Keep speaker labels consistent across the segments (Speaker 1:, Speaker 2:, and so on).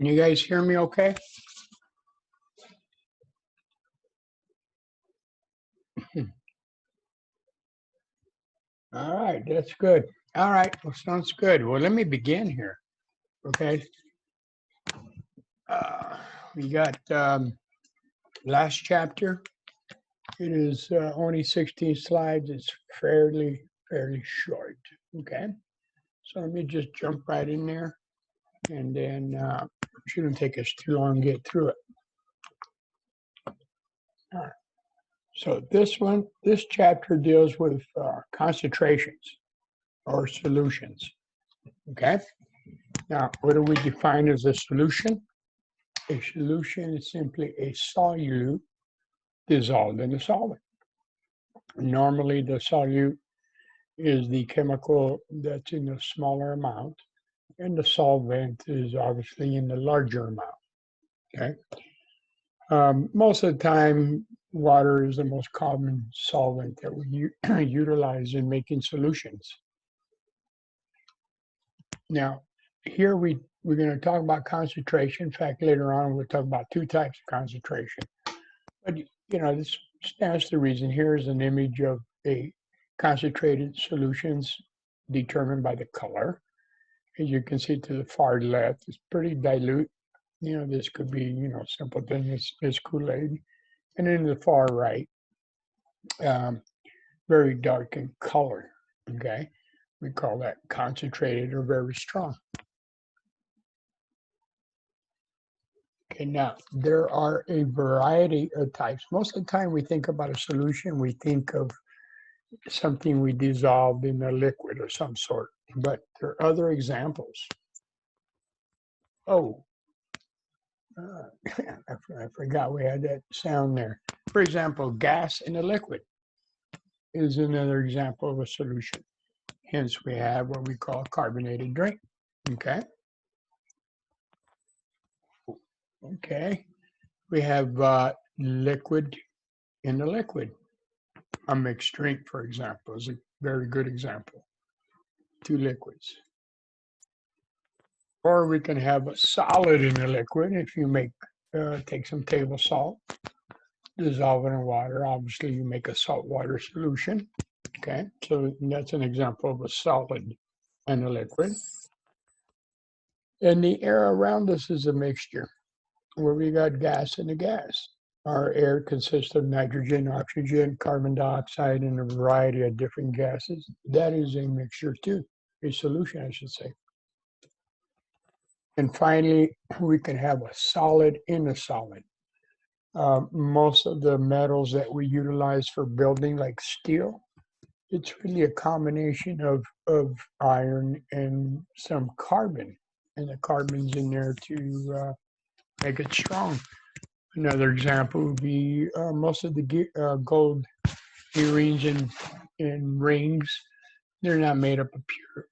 Speaker 1: Can you guys hear me okay? All right, that's good. All right, well, sounds good. Well, let me begin here, okay? We got last chapter. It is only 16 slides. It's fairly short, okay? So let me just jump right in there, and then it shouldn't take us too long to get through it. All right. So this chapter deals with concentrations or solutions, okay? Now, what do we define as a solution? A solution is simply a solute dissolved in a solvent. Normally, the solute is the chemical that's in a smaller amount, and the solvent is obviously in the larger amount, okay? Most of the time, water is the most common solvent that we utilize in making solutions. Now, here we're going to talk about concentration. In fact, later on, we'll talk about two types of concentration. But, this stands to reason. Here is an image of a concentrated solutions determined by the color. As you can see to the far left, it's pretty dilute. This could be, simple thing as Kool-Aid. And in the far right, very dark in color, okay? We call that concentrated or very strong. Okay, now there are a variety of types. Most of the time we think about a solution, we think of something we dissolved in a liquid of some sort, but there are other examples. Oh, I forgot we had that sound there. For example, gas in a liquid is another example of a solution. Hence, we have what we call carbonated drink, okay? Okay, we have liquid in a liquid. A mixed drink, for example, is a very good example. Two liquids. Or we can have a solid in a liquid. If you take some table salt, dissolve it in water, obviously you make a salt water solution. Okay, so that's an example of a solid and a liquid. And the air around us is a mixture where we got gas and a gas. Our air consists of nitrogen, oxygen, carbon dioxide, and a variety of different gases. That is a mixture too, a solution, I should say. And finally, we can have a solid in a solid. Most of the metals that we utilize for building, like steel, it's really a combination of iron and some carbon. And the carbon's in there to make it strong. Another example would be most of the gold earrings and rings. They're not made up of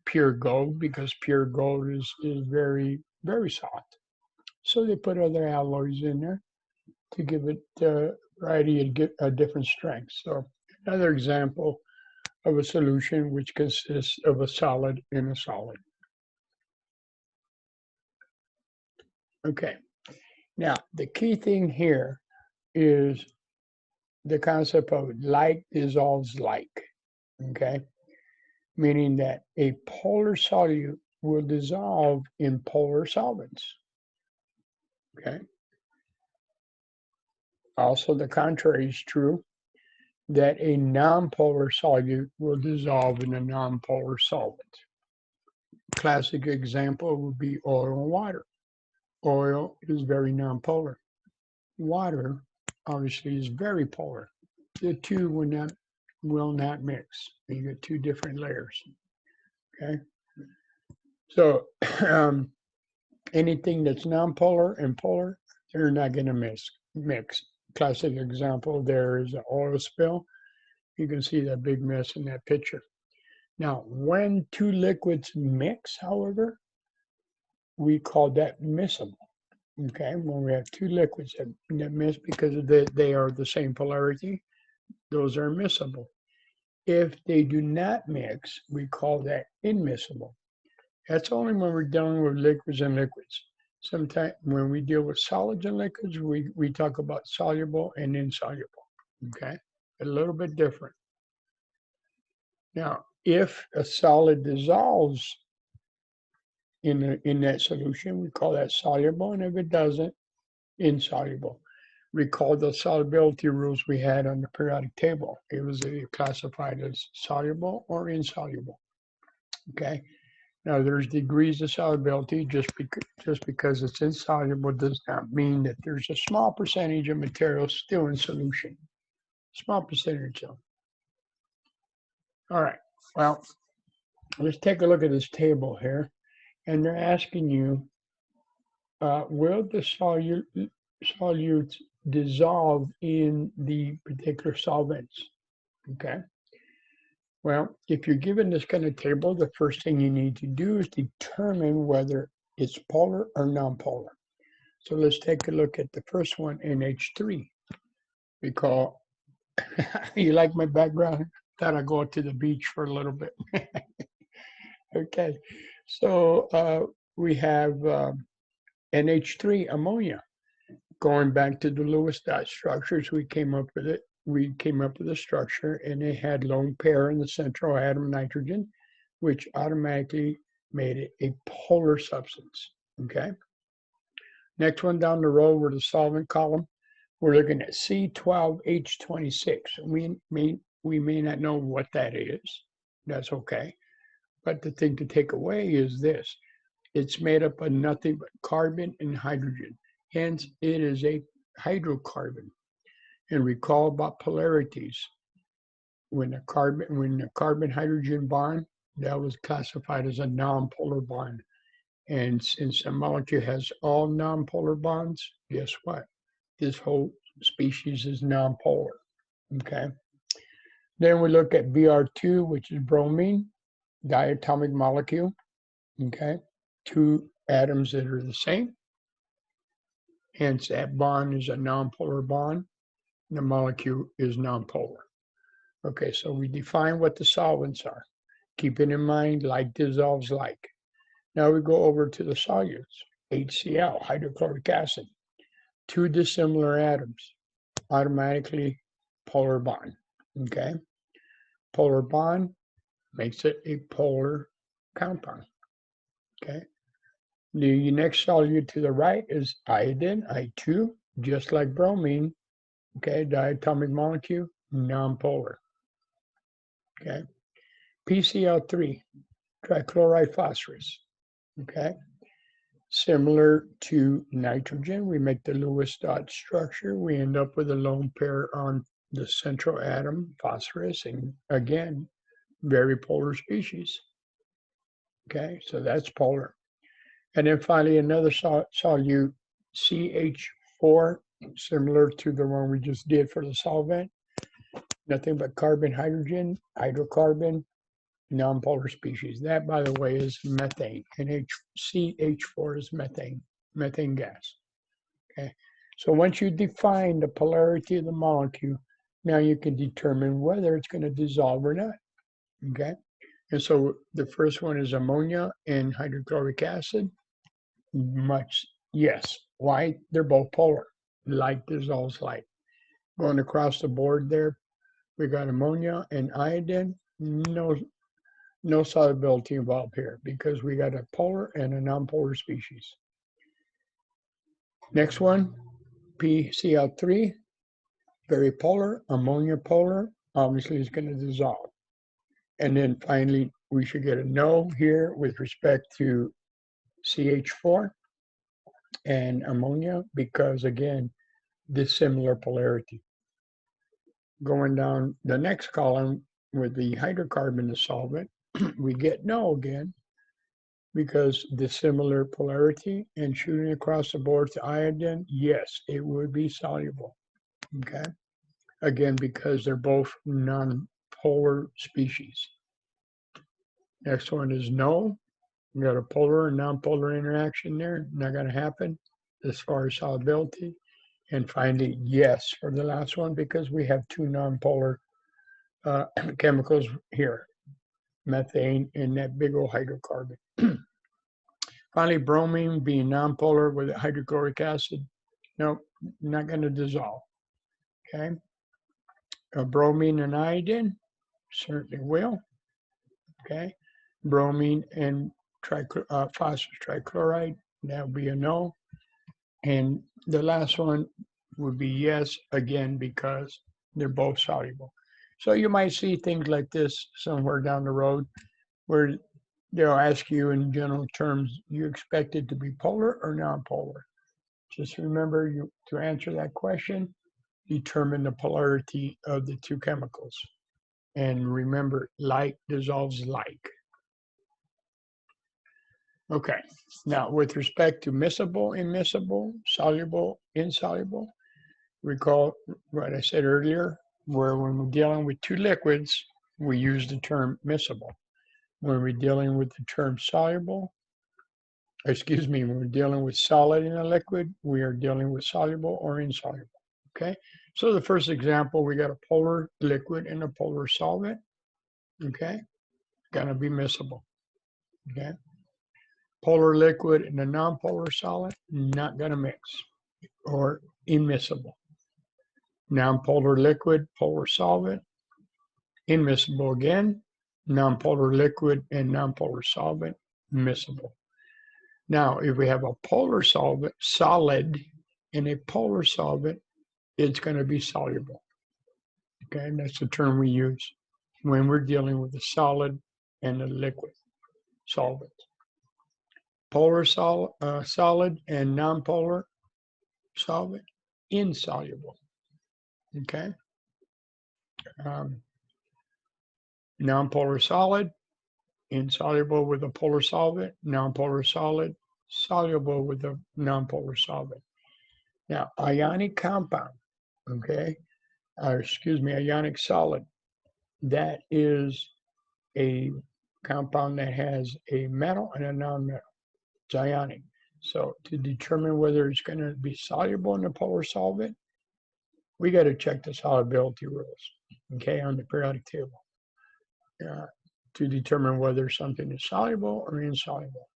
Speaker 1: pure gold because pure gold is very, very soft. So they put other alloys in there to give it a variety and get a different strength. So another example of a solution which consists of a solid in a solid. Okay. Now, the key thing here is the concept of like dissolves like, okay? Meaning that a polar solute will dissolve in polar solvents, okay? Also, the contrary is true, that a nonpolar solute will dissolve in a nonpolar solvent. Classic example would be oil and water. Oil is very nonpolar. Water, obviously, is very polar. The two will not mix. You get two different layers, okay? So anything that's nonpolar and polar, they're not going to mix. Classic example there is an oil spill. You can see that big mess in that picture. Now, when two liquids mix, however, we call that miscible. Okay, when we have two liquids that mix because they are the same polarity, those are miscible. If they do not mix, we call that immiscible. That's only when we're dealing with liquids and liquids. Sometimes when we deal with solids and liquids, we talk about soluble and insoluble, okay? A little bit different. Now, if a solid dissolves in that solution, we call that soluble, and if it doesn't, insoluble. Recall the solubility rules we had on the periodic table. It was classified as soluble or insoluble, okay? Now, there's degrees of solubility. Just because it's insoluble does not mean that there's a small percentage of material still in solution. Small percentage of. All right, well, let's take a look at this table here. And they're asking you, will the solutes dissolve in the particular solvents? Okay. Well, if you're given this kind of table, the first thing you need to do is determine whether it's polar or non-polar. So let's take a look at the first one, NH3. Recall, you like my background? Thought I'd go to the beach for a little bit. Okay, so we have NH3 ammonia. Going back to the Lewis dot structures, we came up with it. We came up with a structure, and it had lone pair in the central atom nitrogen, which automatically made it a polar substance. Okay. Next one down the road, we're the solvent column. We're looking at C12H26. We may not know what that is. That's okay. But the thing to take away is this. It's made up of nothing but carbon and hydrogen. Hence, it is a hydrocarbon. And recall about polarities. When the carbon-hydrogen bond, that was classified as a nonpolar bond. And since the molecule has all nonpolar bonds, guess what? This whole species is nonpolar. Okay. Then we look at Br2, which is bromine, diatomic molecule. Okay. Two atoms that are the same. Hence, that bond is a nonpolar bond. The molecule is nonpolar. Okay, so we define what the solvents are. Keeping in mind, like dissolves like. Now we go over to the solutes. HCl, hydrochloric acid. Two dissimilar atoms, automatically polar bond. Okay, polar bond makes it a polar compound. Okay, the next solute to the right is iodine, I2, just like bromine. Okay, diatomic molecule, nonpolar. Okay, PCl3, trichloride phosphorus. Okay, similar to nitrogen, we make the Lewis dot structure. We end up with a lone pair on the central atom, phosphorus, and again, very polar species. Okay, so that's polar. And then finally, another solute, CH4, similar to the one we just did for the solvent. Nothing but carbon, hydrogen, hydrocarbon, nonpolar species. That, by the way, is methane. And CH4 is methane gas. Okay. So once you define the polarity of the molecule, now you can determine whether it's going to dissolve or not. Okay. And so the first one is ammonia and hydrochloric acid. Yes. Why? They're both polar. Like dissolves like. Going across the board there, we got ammonia and iodine. No solubility involved here because we got a polar and a nonpolar species. Next one, PCl3, very polar, ammonia polar, obviously is going to dissolve. And then finally, we should get a no here with respect to CH4 and ammonia because, again, dissimilar polarity. Going down the next column with the hydrocarbon solvent, we get no again because dissimilar polarity, and shooting across the board to iodine, yes, it would be soluble. Okay, again, because they're both non-polar species. Next one is no. We got a polar and non-polar interaction there, not going to happen as far as solubility. And finally, yes for the last one because we have two non-polar chemicals here, methane and that big old hydrocarbon. Finally, bromine being nonpolar with hydrochloric acid. Nope, not going to dissolve. Okay. Bromine and iodine certainly will. Okay. Bromine and phosphorus trichloride, that would be a no. And the last one would be yes, again, because they're both soluble. So you might see things like this somewhere down the road where they'll ask you in general terms, you expect it to be polar or non-polar? Just remember, to answer that question, determine the polarity of the two chemicals. And remember, like dissolves like. Okay, now with respect to miscible, immiscible, soluble, insoluble, recall what I said earlier, where when we're dealing with two liquids, we use the term miscible. When we're dealing with the term soluble, when we're dealing with solid in a liquid, we are dealing with soluble or insoluble. Okay, so the first example, we got a polar liquid and a polar solvent. Okay, gonna be miscible. Okay, polar liquid and a non-polar solid, not gonna mix, or immiscible. Non-polar liquid, polar solvent, immiscible again. Non-polar liquid and non-polar solvent, miscible. Now, if we have a polar solvent, solid, and a polar solvent, it's going to be soluble. Okay, and that's the term we use when we're dealing with a solid and a liquid solvent. Polar solid and non-polar solvent, insoluble. Okay. Non-polar solid, insoluble with a polar solvent, non-polar solid, soluble with a non-polar solvent. Now, ionic compound, okay, ionic solid, that is a compound that has a metal and a non-metal. It's ionic. So to determine whether it's going to be soluble in the polar solvent, we got to check the solubility rules, okay, on the periodic table to determine whether something is soluble or insoluble.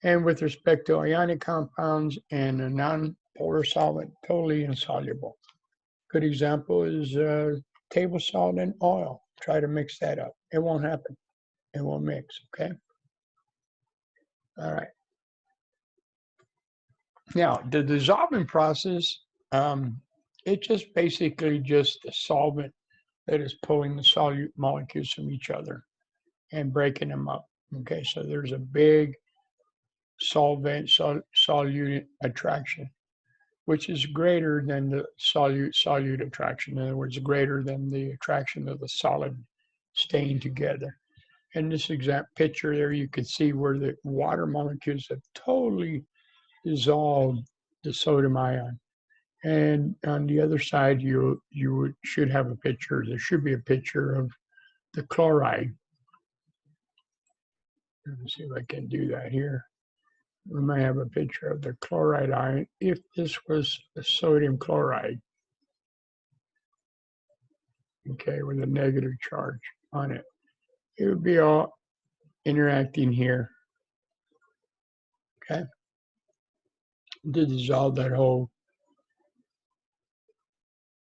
Speaker 1: And with respect to ionic compounds and a non-polar solvent, totally insoluble. Good example is table salt and oil. Try to mix that up. It won't happen. It won't mix, okay? All right. Now, the dissolving process, it's just basically just the solvent that is pulling the solute molecules from each other and breaking them up. Okay, so there's a big solvent solute attraction, which is greater than the solute attraction. In other words, greater than the attraction of the solid staying together. In this exact picture there, you can see where the water molecules have totally dissolved the sodium ion. And on the other side, you should have a picture. There should be a picture of the chloride. Let me see if I can do that here. We might have a picture of the chloride ion if this was a sodium chloride. Okay, with a negative charge on it. It would be all interacting here. Okay. To dissolve that whole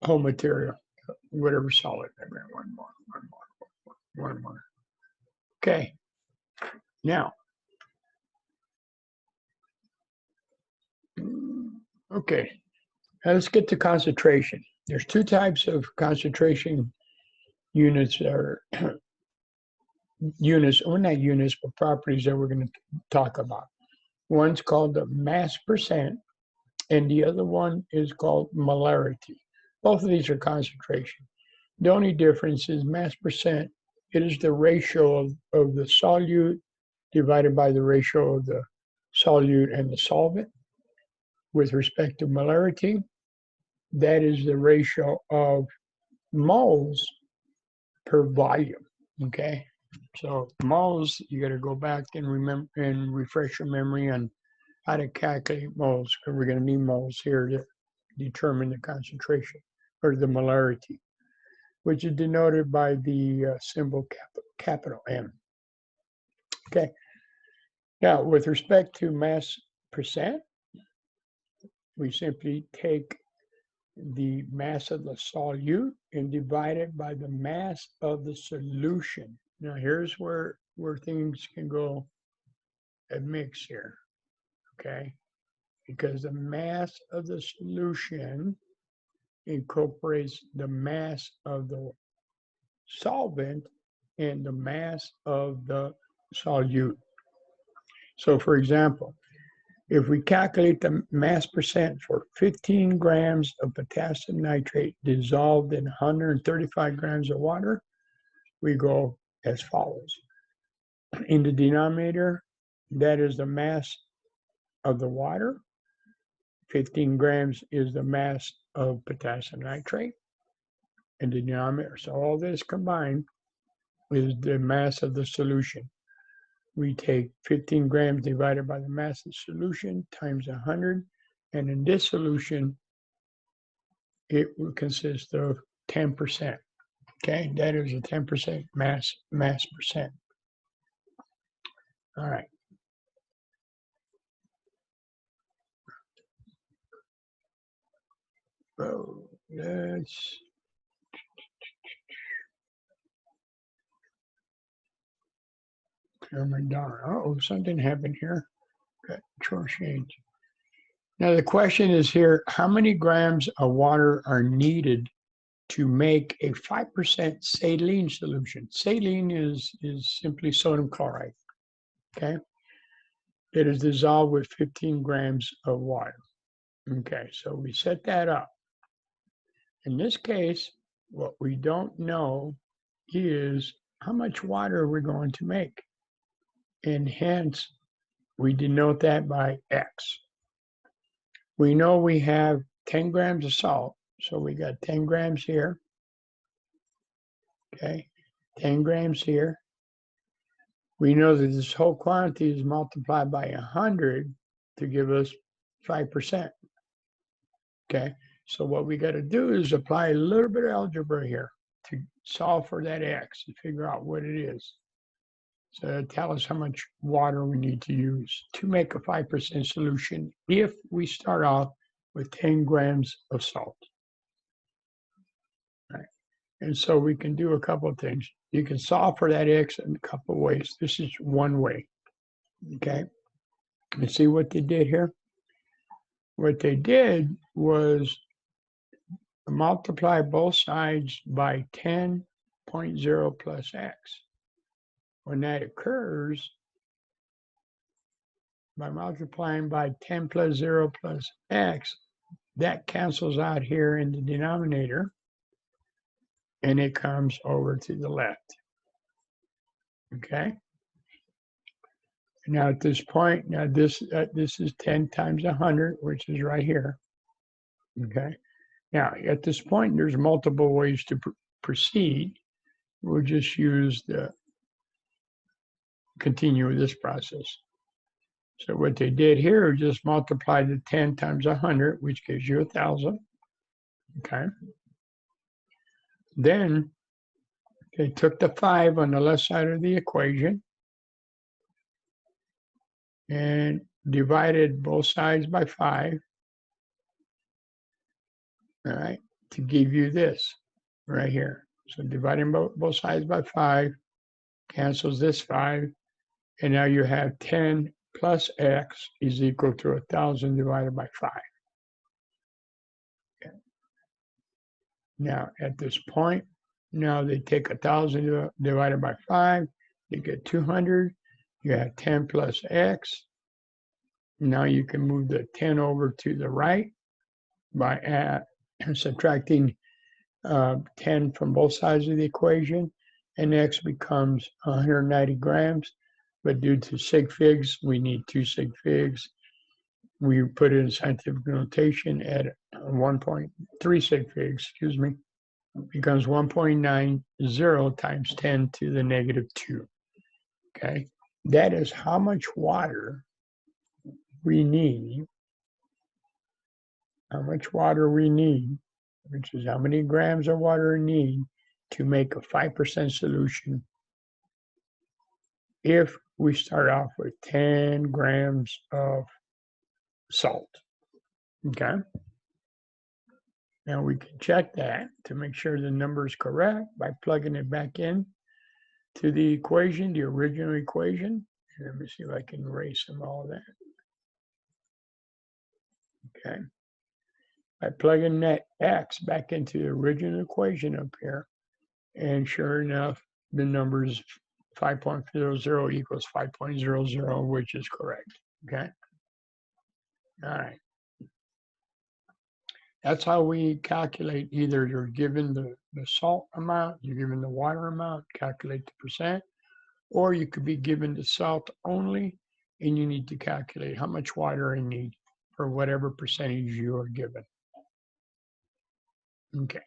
Speaker 1: material, whatever solid. One more. Okay. Now, okay. Now let's get to concentration. There's two types of concentration units, or units, or not units, but properties that we're going to talk about. One's called the mass percent, and the other one is called molarity. Both of these are concentration. The only difference is mass percent. It is the ratio of the solute divided by the ratio of the solute and the solvent. With respect to molarity, that is the ratio of moles per volume. Okay, so moles, you got to go back and remember and refresh your memory on how to calculate moles, because we're going to need moles here to determine the concentration or the molarity, which is denoted by the symbol capital M. Okay. Now, with respect to mass percent, we simply take the mass of the solute and divide it by the mass of the solution. Now, here's where things can go a mix here, okay? Because the mass of the solution incorporates the mass of the solvent and the mass of the solute. So, for example, if we calculate the mass percent for 15 grams of potassium nitrate dissolved in 135 grams of water, we go as follows. In the denominator, that is the mass of the water. 15 grams is the mass of potassium nitrate in the denominator. So all this combined is the mass of the solution. We take 15 grams divided by the mass of the solution times 100. And in this solution, it will consist of 10%. Okay, that is a 10% mass percent. All right. So let's clear my down. Oh, something happened here. Got control change. Now the question is here, how many grams of water are needed to make a 5% saline solution? Saline is simply sodium chloride, okay? It is dissolved with 15 grams of water. Okay, so we set that up. In this case, what we don't know is how much water we're going to make. And hence, we denote that by X. We know we have 10 grams of salt, so we got 10 grams here. Okay, 10 grams here. We know that this whole quantity is multiplied by 100 to give us 5%. Okay, so what we got to do is apply a little bit of algebra here to solve for that X and figure out what it is. So tell us how much water we need to use to make a 5% solution if we start off with 10 grams of salt. All right. And so we can do a couple of things. You can solve for that X in a couple of ways. This is one way. Okay. Let's see what they did here. What they did was multiply both sides by 10.0 plus X. When that occurs, by multiplying by 10 plus 0 plus X, that cancels out here in the denominator, and it comes over to the left. Okay? Now at this point, now this is 10 times 100, which is right here. Okay? Now at this point, there's multiple ways to proceed. We'll just use continue with this process. So what they did here is just multiply the 10 times 100, which gives you 1,000. Okay. Then they took the 5 on the left side of the equation and divided both sides by 5. All right, to give you this right here. So dividing both sides by 5 cancels this 5, and now you have 10 plus X is equal to 1,000 divided by 5. Okay. Now at this point, now they take 1,000 divided by 5, you get 200, you have 10 plus X. Now you can move the 10 over to the right by subtracting 10 from both sides of the equation, and X becomes 190 grams. But due to sig figs, we need 2 sig figs. We put it in scientific notation at 1.3 sig figs, excuse me, becomes 1.90 times 10 to the negative 2. Okay, that is how much water we need. How much water we need, which is how many grams of water we need to make a 5% solution if we start off with 10 grams of salt. Okay. Now we can check that to make sure the number is correct by plugging it back in to the equation, the original equation. Let me see if I can erase some all of that. Okay. By plugging that X back into the original equation up here, and sure enough, the number is 5.00 equals 5.00, which is correct. Okay. All right. That's how we calculate. Either you're given the salt amount, you're given the water amount, calculate the percent, or you could be given the salt only, and you need to calculate how much water you need for whatever percentage you are given. Okay.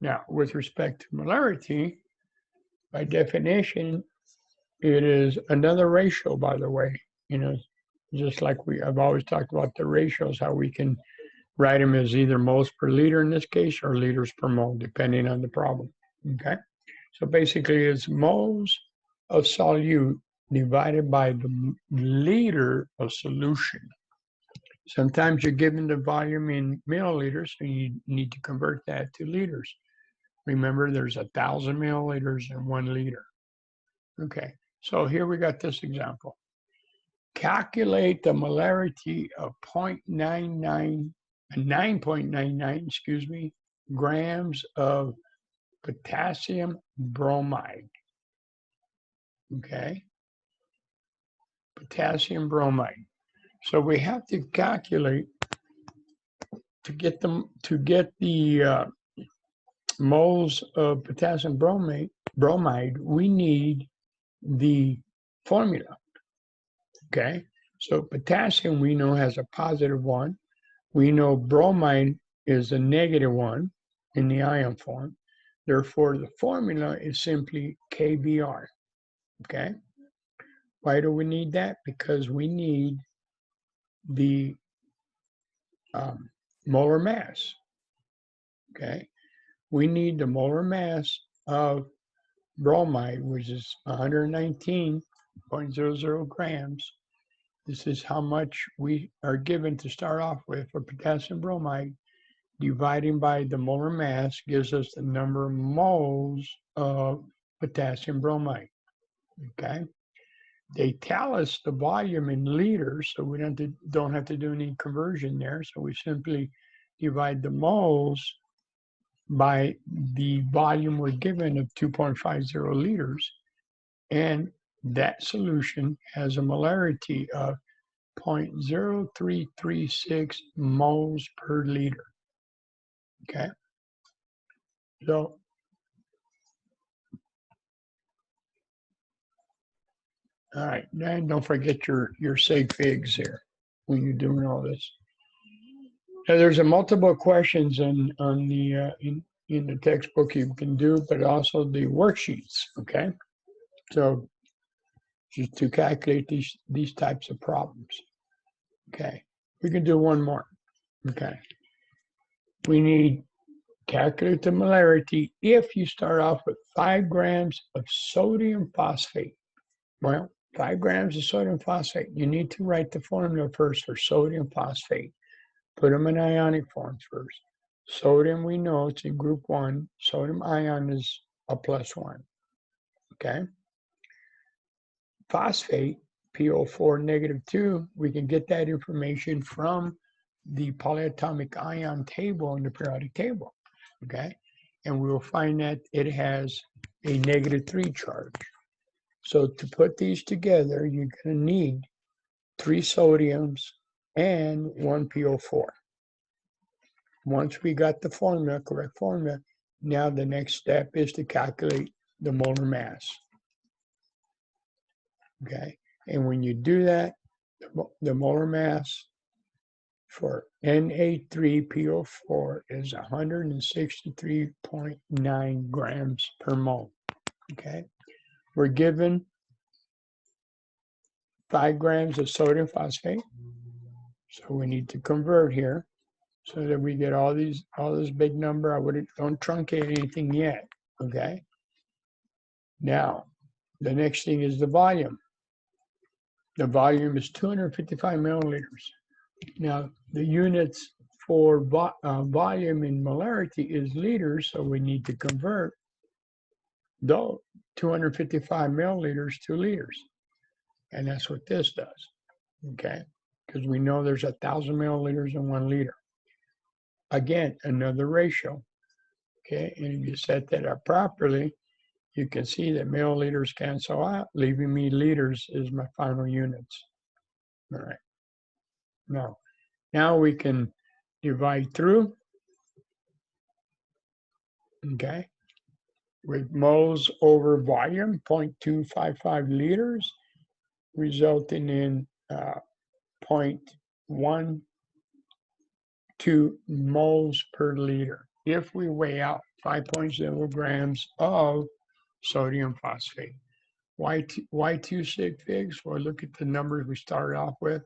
Speaker 1: Now, with respect to molarity, by definition, it is another ratio, by the way. You know, just like I've always talked about the ratios, how we can write them as either moles per liter in this case or liters per mole, depending on the problem. Okay. So basically, it's moles of solute divided by the liter of solution. Sometimes you're given the volume in milliliters, so you need to convert that to liters. Remember, there's 1,000 milliliters in 1 liter. Okay, so here we got this example. Calculate the molarity of 9.99, excuse me, grams of potassium bromide. Okay, potassium bromide. So we have to calculate to get the moles of potassium bromide. We need the formula. Okay, so potassium we know has a +1. We know bromide is a -1 in the ion form. Therefore, the formula is simply KBr. Okay, why do we need that? Because we need the molar mass. Okay, we need the molar mass of bromide, which is 119.00 grams. This is how much we are given to start off with for potassium bromide. Dividing by the molar mass gives us the number of moles of potassium bromide. Okay. They tell us the volume in liters, so we don't have to do any conversion there. So we simply divide the moles by the volume we're given of 2.50 liters, and that solution has a molarity of 0.0336 moles per liter. Okay, so all right, then don't forget your sig figs here when you're doing all this. Now, there's a multiple questions in the textbook you can do, but also the worksheets. Okay, so just to calculate these types of problems. Okay, we can do one more. Okay, we need calculate the molarity if you start off with 5 grams of sodium phosphate. Well, 5 grams of sodium phosphate. You need to write the formula first for sodium phosphate. Put them in ionic form first. Sodium, we know it's in group 1. Sodium ion is a +1. Okay. Phosphate, PO4 -2, we can get that information from the polyatomic ion table in the periodic table. Okay. And we will find that it has a -3 charge. So to put these together, you're going to need 3 sodiums and 1 PO4. Once we got the formula, correct formula, now the next step is to calculate the molar mass. Okay, and when you do that, the molar mass for Na3PO4 is 163.9 grams per mole. Okay, we're given 5 grams of sodium phosphate, so we need to convert here so that we get all this big number. Don't truncate anything yet. Okay. Now, the next thing is the volume. The volume is 255 milliliters. Now, the units for volume in molarity is liters, so we need to convert those 255 milliliters to liters. And that's what this does, okay? Because we know there's 1,000 milliliters in 1 liter. Again, another ratio, okay? And if you set that up properly, you can see that milliliters cancel out, leaving me liters is my final units. All right. Now we can divide through, okay, with moles over volume, 0.255 liters, resulting in 0.12 moles per liter. If we weigh out 5.0 grams of sodium phosphate. Why 2 sig figs? Well, look at the numbers we started off with.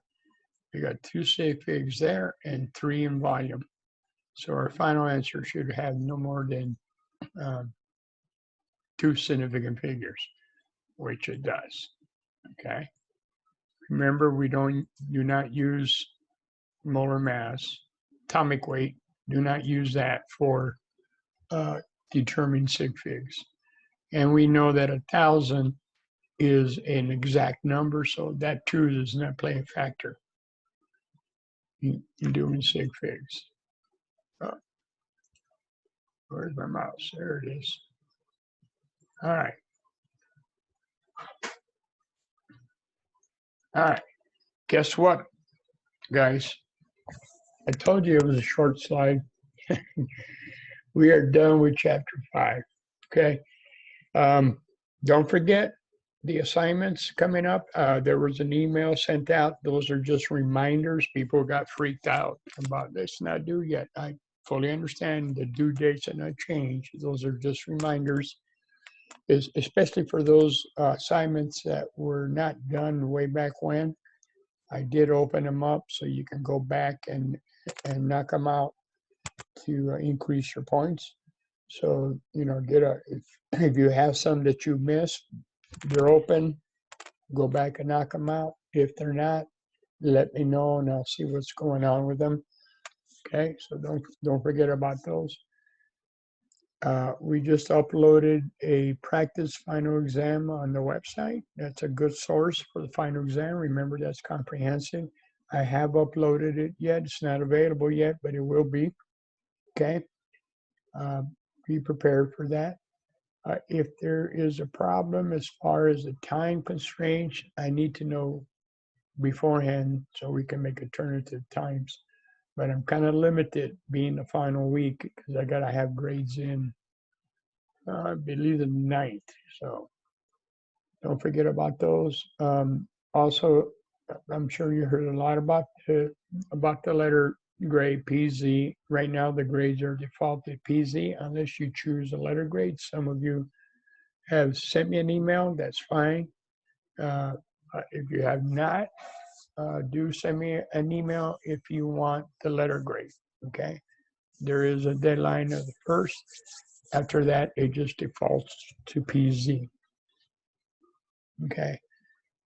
Speaker 1: We got 2 sig figs there and 3 in volume. So our final answer should have no more than 2 significant figures, which it does. Okay. Remember, we do not use molar mass, atomic weight. Do not use that for determining sig figs. And we know that 1,000 is an exact number, so that too does not play a factor in doing sig figs. Where's my mouse? There it is. All right. All right. Guess what, guys? I told you it was a short slide. We are done with chapter 5. Okay. Don't forget the assignments coming up. There was an email sent out. Those are just reminders. People got freaked out about this not due yet. I fully understand the due dates are not changed. Those are just reminders, especially for those assignments that were not done way back when. I did open them up so you can go back and knock them out to increase your points. So, you know, if you have some that you missed, they're open, go back and knock them out. If they're not, let me know and I'll see what's going on with them. Okay, so don't forget about those. We just uploaded a practice final exam on the website. That's a good source for the final exam. Remember, that's comprehensive. I have uploaded it yet. It's not available yet, but it will be. Okay. Be prepared for that. If there is a problem as far as the time constraints, I need to know beforehand so we can make alternative times. But I'm kind of limited being the final week because I got to have grades in, I believe, the 9th. So don't forget about those. Also, I'm sure you heard a lot about the letter grade PZ. Right now, the grades are defaulted PZ unless you choose a letter grade. Some of you have sent me an email. That's fine. If you have not, do send me an email if you want the letter grade. Okay. There is a deadline of the 1st. After that, it just defaults to PZ. Okay.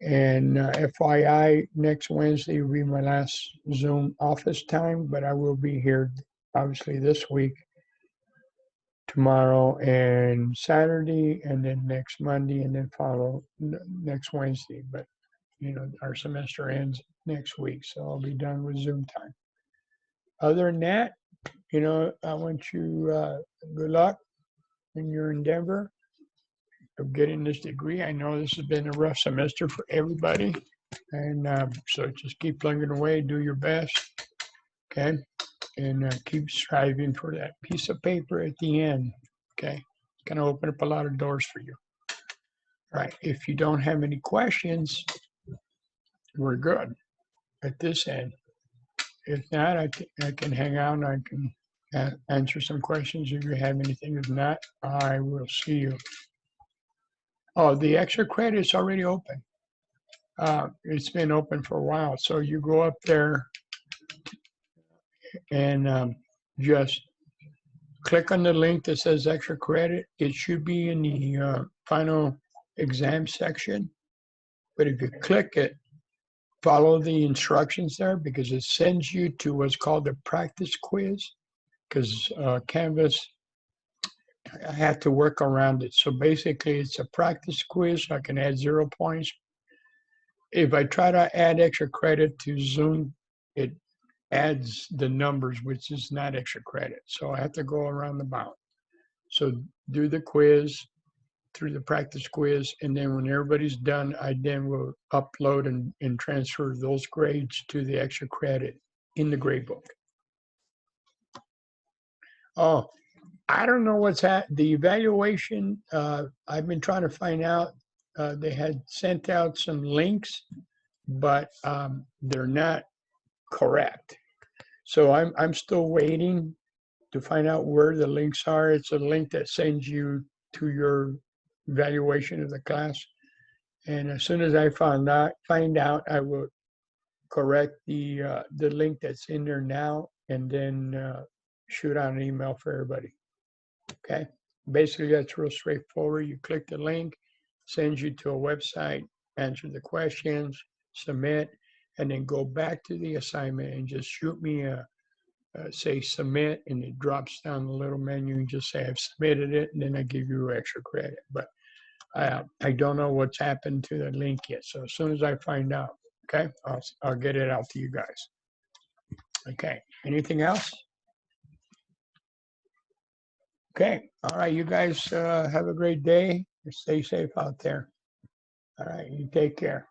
Speaker 1: And FYI, next Wednesday will be my last Zoom office time, but I will be here obviously this week, tomorrow and Saturday, and then next Monday, and then follow next Wednesday. But, you know, our semester ends next week, so I'll be done with Zoom time. Other than that, you know, I want you good luck in your endeavor of getting this degree. I know this has been a rough semester for everybody, and so just keep plugging away, do your best, okay, and keep striving for that piece of paper at the end, okay. It's going to open up a lot of doors for you. All right, if you don't have any questions, we're good at this end. If not, I can hang out and I can answer some questions if you have anything. If not, I will see you. Oh, the extra credit is already open. It's been open for a while. So you go up there and just click on the link that says extra credit. It should be in the final exam section. But if you click it, follow the instructions there because it sends you to what's called a practice quiz because Canvas, I have to work around it. So basically it's a practice quiz. So I can add 0 points. If I try to add extra credit to Zoom, it adds the numbers, which is not extra credit. So I have to go around the bound. So do the quiz through the practice quiz. And then when everybody's done, I then will upload and transfer those grades to the extra credit in the grade book. Oh, I don't know what's the evaluation. I've been trying to find out. They had sent out some links, but they're not correct. So I'm still waiting to find out where the links are. It's a link that sends you to your evaluation of the class. And as soon as I find out, I will correct the link that's in there now, and then shoot out an email for everybody. Okay. Basically, that's real straightforward. You click the link, sends you to a website, answer the questions, submit, and then go back to the assignment and just shoot me say submit, and it drops down the little menu and just say I've submitted it, and then I give you extra credit. But I don't know what's happened to the link yet. So as soon as I find out, okay, I'll get it out to you guys. Okay. Anything else? Okay. All right. You guys have a great day. Stay safe out there. All right. You take care.